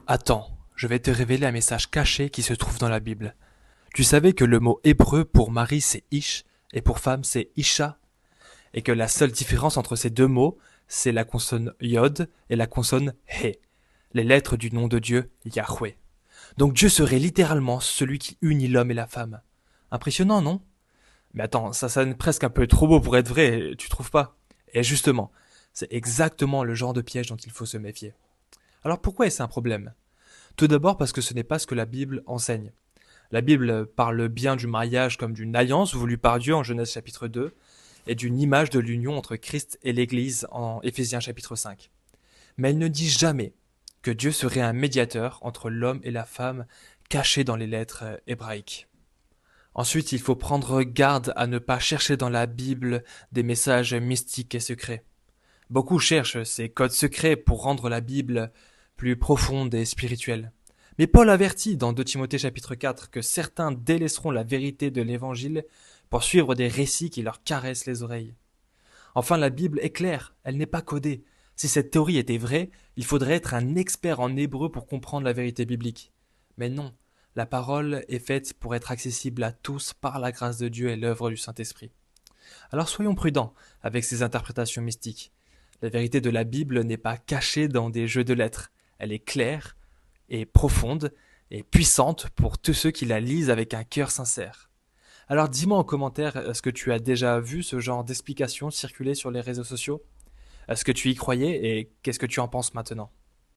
Attends, je vais te révéler un message caché qui se trouve dans la Bible. Tu savais que le mot hébreu pour mari c'est ish et pour femme c'est isha, et que la seule différence entre ces deux mots, c'est la consonne yod et la consonne he, les lettres du nom de Dieu, Yahweh. Donc Dieu serait littéralement celui qui unit l'homme et la femme. Impressionnant, non? Mais attends, ça sonne presque un peu trop beau pour être vrai, tu trouves pas? Et justement, c'est exactement le genre de piège dont il faut se méfier. Alors pourquoi est-ce un problème? Tout d'abord parce que ce n'est pas ce que la Bible enseigne. La Bible parle bien du mariage comme d'une alliance voulue par Dieu en Genèse chapitre 2 et d'une image de l'union entre Christ et l'Église en Éphésiens chapitre 5. Mais elle ne dit jamais que Dieu serait un médiateur entre l'homme et la femme caché dans les lettres hébraïques. Ensuite, il faut prendre garde à ne pas chercher dans la Bible des messages mystiques et secrets. Beaucoup cherchent ces codes secrets pour rendre la Bible plus profonde et spirituelle. Mais Paul avertit dans 2 Timothée chapitre 4 que certains délaisseront la vérité de l'évangile pour suivre des récits qui leur caressent les oreilles. Enfin, la Bible est claire, elle n'est pas codée. Si cette théorie était vraie, il faudrait être un expert en hébreu pour comprendre la vérité biblique. Mais non, la parole est faite pour être accessible à tous par la grâce de Dieu et l'œuvre du Saint-Esprit. Alors soyons prudents avec ces interprétations mystiques. La vérité de la Bible n'est pas cachée dans des jeux de lettres. Elle est claire et profonde et puissante pour tous ceux qui la lisent avec un cœur sincère. Alors dis-moi en commentaire, est-ce que tu as déjà vu ce genre d'explication circuler sur les réseaux sociaux? Est-ce que tu y croyais et qu'est-ce que tu en penses maintenant?